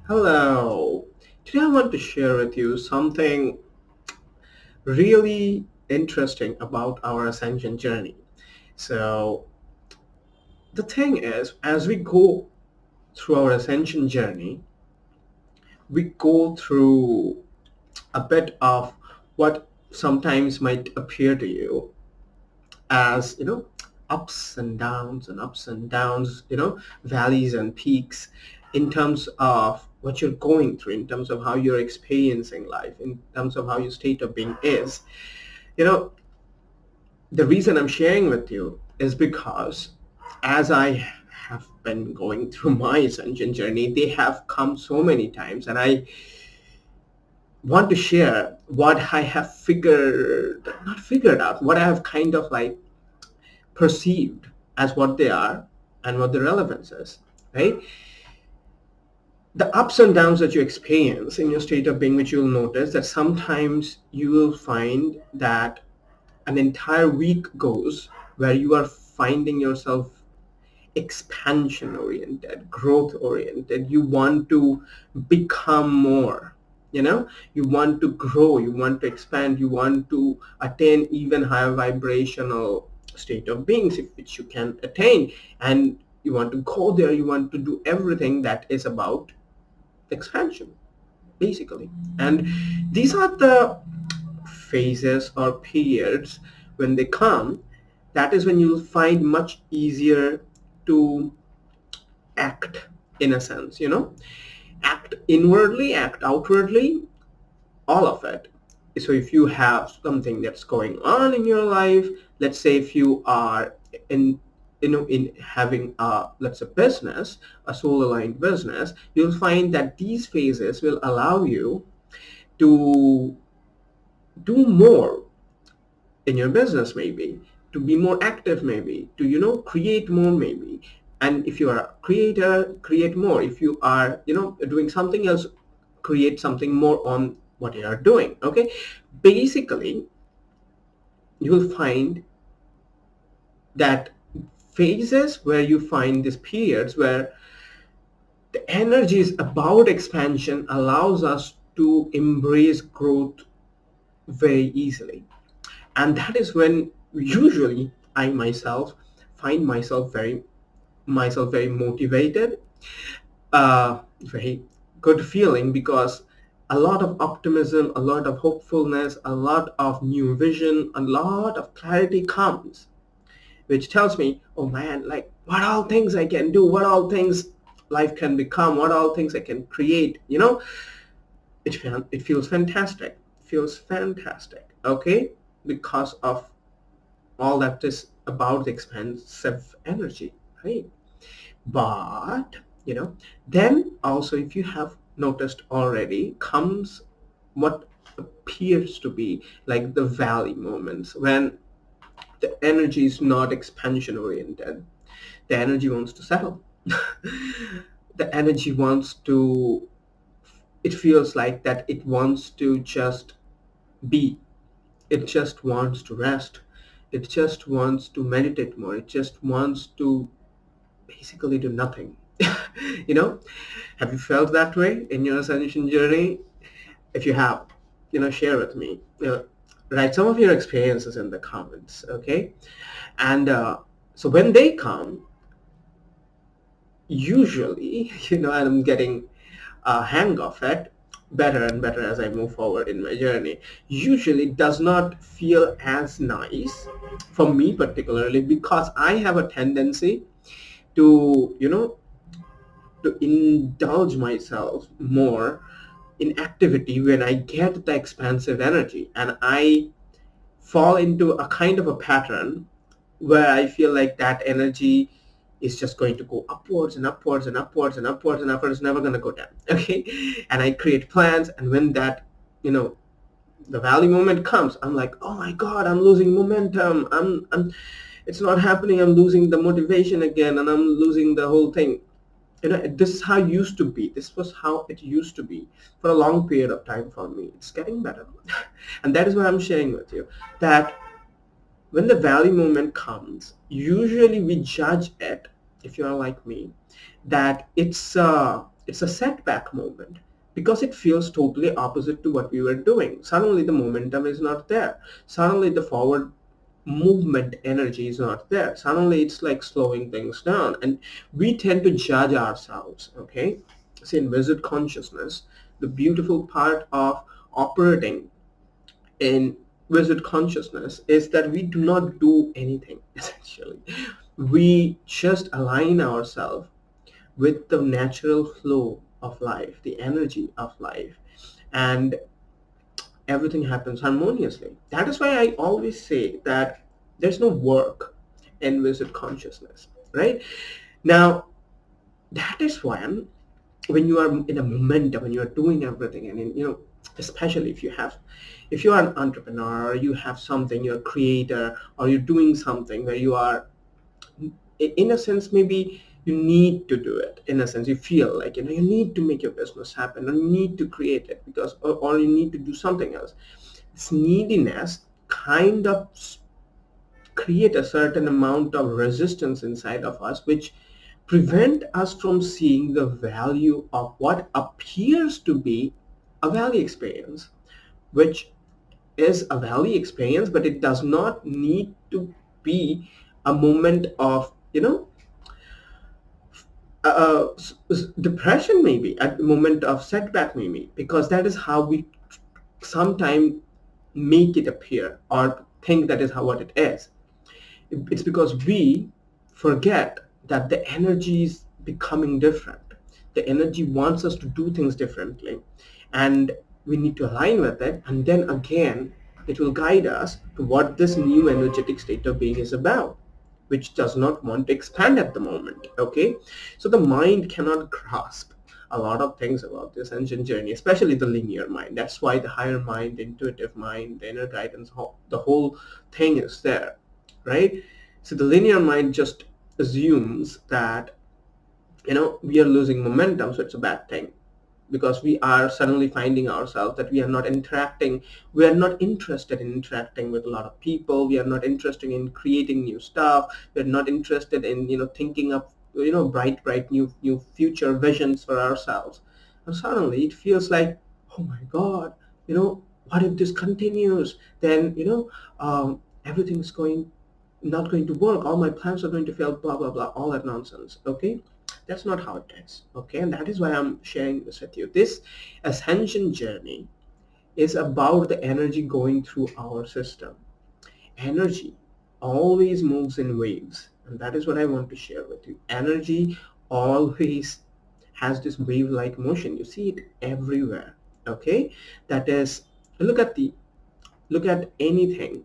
Hello. Today I want to share with you something really interesting about our ascension journey. So, the thing is, as we go through our ascension journey, we go through a bit of what sometimes might appear to you as, ups and downs, valleys and peaks in terms of what you're going through, in terms of how you're experiencing life, in terms of how your state of being is. You know, the reason I'm sharing with you is because as I have been going through my ascension journey, they have come so many times, and I want to share what I have not figured out, what I have kind of like perceived as what they are and what the relevance is, right? The ups and downs that you experience in your state of being, which you'll notice that sometimes you will find that an entire week goes where you are finding yourself expansion oriented, growth oriented. You want to become more. You want to grow, you want to expand, you want to attain even higher vibrational state of beings, which you can attain. And you want to go there, you want to do everything that is about expansion, basically. And these are the phases or periods when they come. That is when you'll find much easier to act, in a sense, act inwardly, act outwardly, all of it. So if you have something that's going on in your life, let's say if you are in having a, let's say, business, a soul aligned business, you'll find that these phases will allow you to do more in your business, maybe to be more active, maybe to create more, maybe. And if you are a creator, create more. If you are doing something else, create something more on what you are doing. Okay, basically you will find that phases where you find these periods where the energies about expansion allows us to embrace growth very easily. And that is when usually I myself find myself very motivated, very good feeling, because a lot of optimism, a lot of hopefulness, a lot of new vision, a lot of clarity comes, which tells me, oh man, like what all things I can do, what all things life can become, what all things I can create. It feels fantastic. Feels fantastic. Okay, because of all that is about the expansive energy, right? But then also, if you have noticed already, comes what appears to be like the valley moments when the energy is not expansion oriented. The energy wants to settle. The energy wants to, it feels like that it wants to just be. It just wants to rest. It just wants to meditate more. It just wants to basically do nothing. you know, have you felt that way in your ascension journey? If you have, share with me. Write some of your experiences in the comments, okay? And so when they come, usually, and I'm getting a hang of it better and better as I move forward in my journey, usually does not feel as nice for me particularly, because I have a tendency to, to indulge myself more in activity when I get the expansive energy, and I fall into a kind of a pattern where I feel like that energy is just going to go upwards and upwards and upwards and upwards and upwards, never going to go down. Okay, and I create plans, and when that, the valley moment comes, I'm like, oh my god, I'm losing momentum. It's not happening. I'm losing the motivation again, and I'm losing the whole thing. This is how it used to be. This was how it used to be for a long period of time for me. It's getting better. And that is what I'm sharing with you, that when the valley moment comes, usually we judge it, if you are like me, that It's a setback moment because it feels totally opposite to what we were doing. Suddenly the momentum is not there. Suddenly the forward movement energy is not there. Suddenly it's like slowing things down, and we tend to judge ourselves. Okay, see, in visit consciousness, the beautiful part of operating in visit consciousness is that we do not do anything. Essentially, we just align ourselves with the natural flow of life, the energy of life, and everything happens harmoniously. That is why I always say that there's no work in visit consciousness, right? Now, that is when you are in a momentum, when you are doing everything, and especially if you are an entrepreneur, or you have something, you're a creator, or you're doing something where you are, in a sense, maybe you need to do it. In a sense, you feel like you need to make your business happen, or you need to create it because, or you need to do something else. This neediness kind of create a certain amount of resistance inside of us, which prevent us from seeing the value of what appears to be a valley experience, which is a valley experience, but it does not need to be a moment of depression, maybe a moment of setback, maybe, because that is how we sometimes make it appear or think that is how what it is. It's because we forget that the energy is becoming different. The energy wants us to do things differently, and we need to align with it, and then again it will guide us to what this new energetic state of being is about, which does not want to expand at the moment. Okay, so the mind cannot grasp a lot of things about this ascension journey, especially the linear mind. That's why the higher mind, the intuitive mind, the inner guidance, the whole thing is there, right? So the linear mind just assumes that we are losing momentum, so it's a bad thing, because we are suddenly finding ourselves that we are not interested in interacting with a lot of people, we are not interested in creating new stuff, we're not interested in thinking of bright new future visions for ourselves. And suddenly it feels like, oh my god, what if this continues? Then everything's not going to work, all my plans are going to fail, blah blah blah, all that nonsense. Okay, that's not how it is. Okay, and that is why I'm sharing this with you. This ascension journey is about the energy going through our system. Energy always moves in waves, and that is what I want to share with you. Energy always has this wave-like motion. You see it everywhere. Okay, that is, look at anything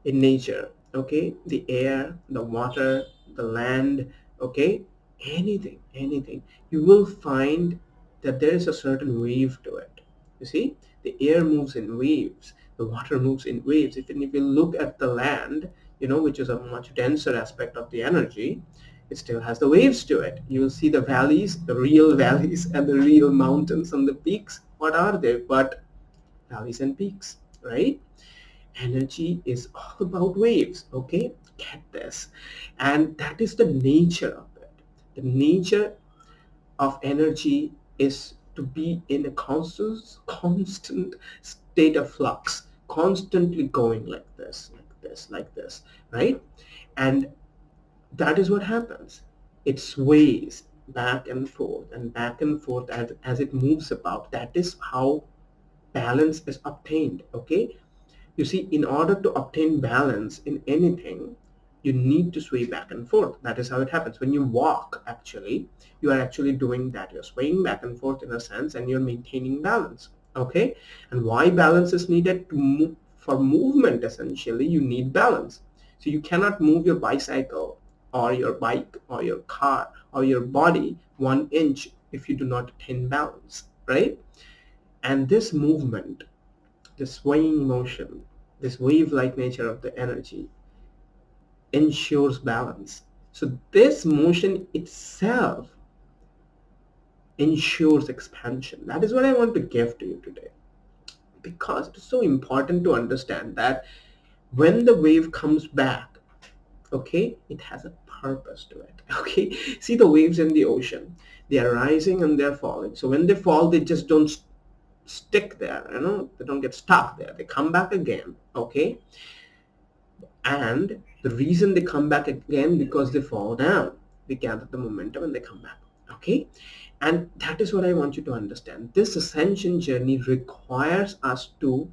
in nature. Okay, the air, the water, the land. Okay, anything, you will find that there is a certain wave to it. You see, the air moves in waves, the water moves in waves. Even if you look at the land, which is a much denser aspect of the energy, it still has the waves to it. You will see the valleys, the real valleys, and the real mountains and the peaks. What are they but valleys and peaks, right? Energy is all about waves. Okay, get this. And that is the nature of it. The nature of energy is to be in a constant state of flux, constantly going like this, like this, right? And that is what happens. It sways back and forth as it moves about. That is how balance is obtained. Okay, you see, in order to obtain balance in anything, you need to sway back and forth. That is how it happens. When you walk, actually, you are actually doing that. You're swaying back and forth in a sense, and you're maintaining balance. Okay? And why balance is needed? For movement, essentially, you need balance. So you cannot move your bicycle or your bike or your car or your body 1 inch if you do not attain balance, right? And this movement, the swaying motion, this wave-like nature of the energy ensures balance. So this motion itself ensures expansion. That is what I want to give to you today, because it's so important to understand that when the wave comes back, Okay, it has a purpose to it. Okay, see the waves in the ocean, they are rising and they're falling. So when they fall, they just don't stick there, they don't get stuck there, they come back again. Okay, and the reason they come back again, because they fall down, they gather the momentum and they come back. Okay, and that is what I want you to understand. This ascension journey requires us to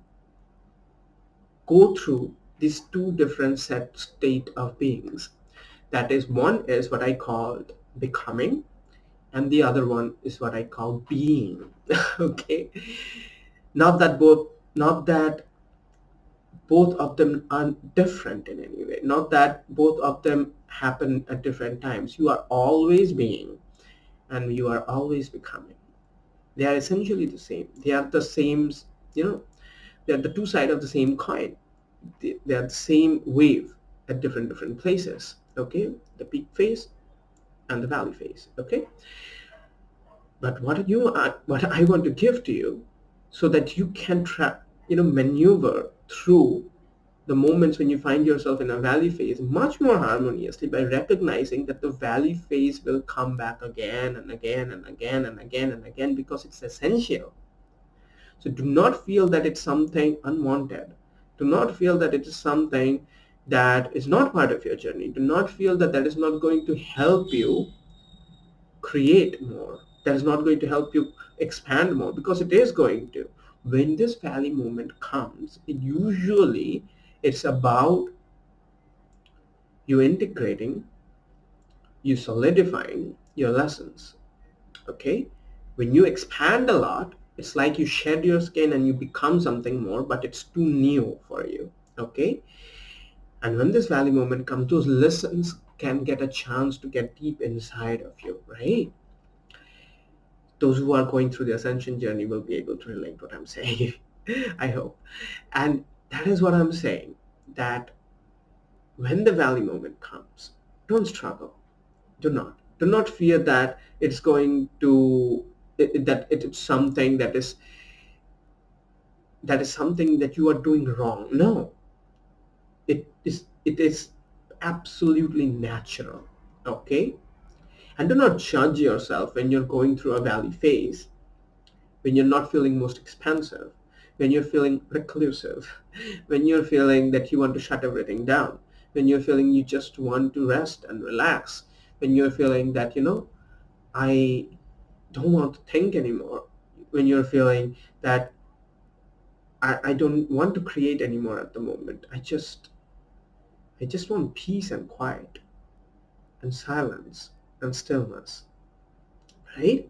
go through these two different set state of beings. That is, one is what I called becoming, and the other one is what I call being. Okay, not that both of them are different in any way, not that both of them happen at different times. You are always being and you are always becoming. They are essentially the same. They are the same, you know, they are the two sides of the same coin. They are the same wave at different places. Okay, the peak phase and the valley phase. Okay, but what I want to give to you, so that you can maneuver through the moments when you find yourself in a valley phase much more harmoniously, by recognizing that the valley phase will come back again and again and again and again and again, because it's essential. So do not feel that it's something unwanted. Do not feel that it is something that is not part of your journey. Do not feel that that is not going to help you create more. That is not going to help you expand more, because it is going to. When this valley moment comes, it's about you integrating, you solidifying your lessons. Okay, when you expand a lot, it's like you shed your skin and you become something more, but it's too new for you. Okay, and when this valley moment comes, those lessons can get a chance to get deep inside of you, right? Those who are going through the ascension journey will be able to relate what I'm saying. I hope. And that is what I'm saying, that when the valley moment comes, don't struggle. Do not fear that it's going to that it's something that is something that you are doing wrong. No, it is absolutely natural. Okay, and do not judge yourself when you're going through a valley phase, when you're not feeling most expansive, when you're feeling reclusive, when you're feeling that you want to shut everything down, when you're feeling you just want to rest and relax, when you're feeling that I don't want to think anymore, when you're feeling that I don't want to create anymore at the moment. I just want peace and quiet and silence and stillness, right?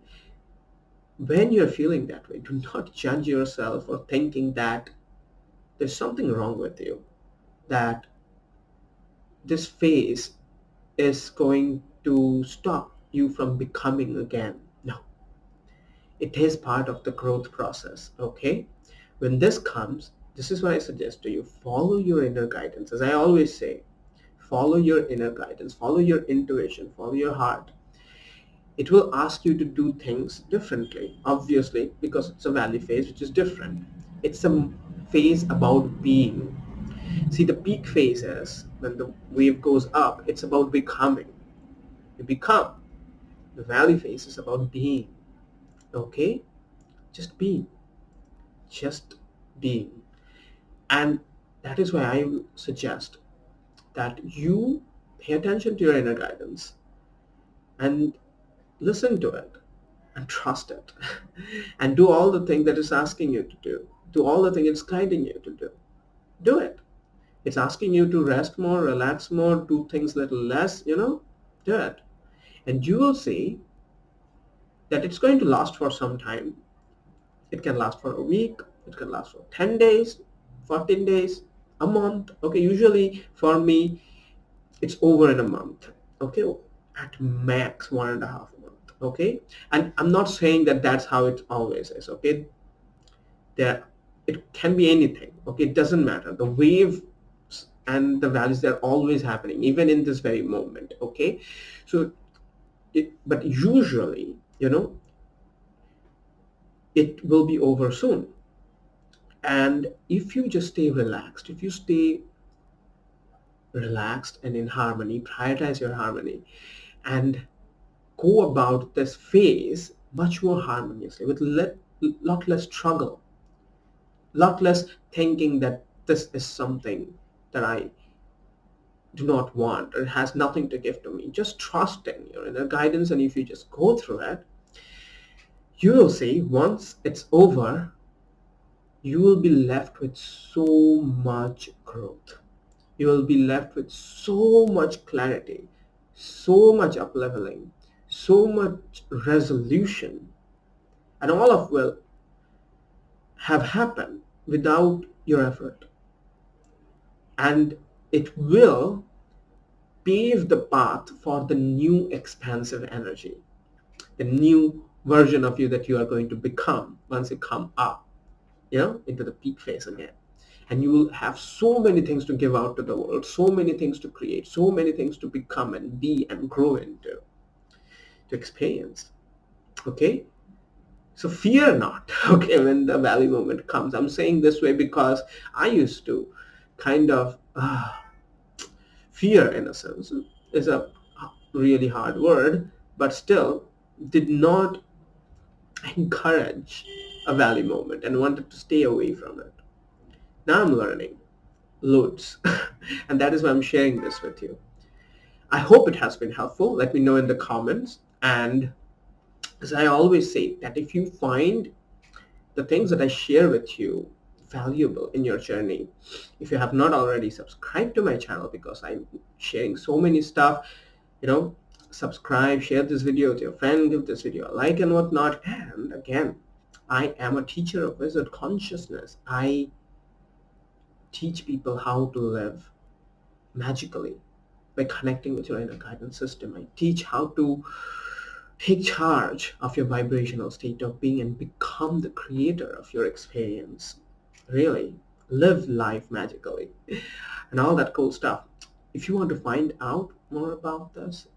When you're feeling that way, do not judge yourself or thinking that there's something wrong with you, that this phase is going to stop you from becoming again. No, it is part of the growth process. Okay, when this comes, this is what I suggest to you: follow your inner guidance. As I always say, follow your inner guidance, follow your intuition, follow your heart. It will ask you to do things differently, obviously, because it's a valley phase, which is different. It's a phase about being. See, the peak phase is when the wave goes up, it's about becoming. You become. The valley phase is about being. Okay, just being, just being. And that is why I suggest that you pay attention to your inner guidance and listen to it and trust it and do all the things that it's asking you to do. Do all the things it's guiding you to do. Do it. It's asking you to rest more, relax more, do things little less, do it. And you will see that it's going to last for some time. It can last for a week, it can last for 10 days, 14 days, a month. Okay, usually for me, it's over in a month. Okay, at max 1.5 months. Okay, and I'm not saying that that's how it always is. Okay, there, it can be anything. Okay, it doesn't matter. The waves and the values, they're always happening, even in this very moment. Okay, so but usually, it will be over soon. And if you just stay relaxed, if you stay relaxed and in harmony, prioritize your harmony, and go about this phase much more harmoniously with lot less struggle, lot less thinking that this is something that I do not want or it has nothing to give to me. Just trust in your inner guidance, and if you just go through it, you will see once it's over, you will be left with so much growth. You will be left with so much clarity, so much upleveling, so much resolution, and all of will have happened without your effort. And it will pave the path for the new expansive energy, the new version of you that you are going to become once you come up, into the peak phase again. And you will have so many things to give out to the world, so many things to create, so many things to become and be and grow into, to experience. Okay? So fear not, okay, when the valley moment comes. I'm saying this way because I used to kind of fear, in a sense, is a really hard word, but still did not encourage a valley moment and wanted to stay away from it. Now I'm learning loads, and that is why I'm sharing this with you. I hope it has been helpful. Let me know in the comments. And as I always say, that if you find the things that I share with you valuable in your journey, if you have not already subscribed to my channel, because I'm sharing so many stuff, subscribe, share this video with your friend, give this video a like and whatnot. And again, I am a teacher of wizard consciousness. I teach people how to live magically by connecting with your inner guidance system. I teach how to take charge of your vibrational state of being and become the creator of your experience. Really, live life magically and all that cool stuff. If you want to find out more about this,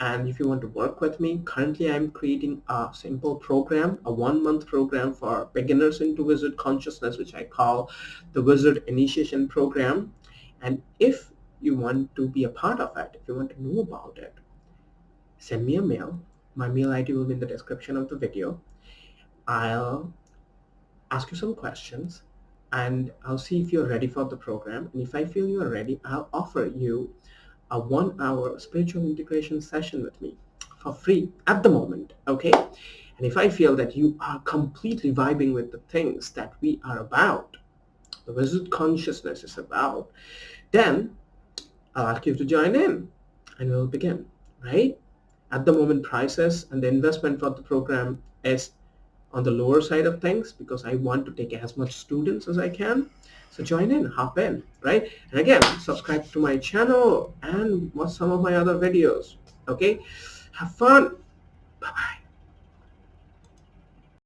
and if you want to work with me, currently I'm creating a simple program, a 1-month program for beginners into wizard consciousness, which I call the Wizard Initiation Program. And if you want to be a part of it, if you want to know about it, send me a mail. My mail ID will be in the description of the video. I'll ask you some questions and I'll see if you're ready for the program. And if I feel you're ready, I'll offer you a 1-hour spiritual integration session with me for free at the moment, okay? And if I feel that you are completely vibing with the things that we are about, the wizard consciousness is about, then I'll ask you to join in and we'll begin, right? At the moment, prices and the investment for the program is on the lower side of things because I want to take as much students as I can. So join in, hop in, right? And again, subscribe to my channel and watch some of my other videos, okay? Have fun. Bye-bye.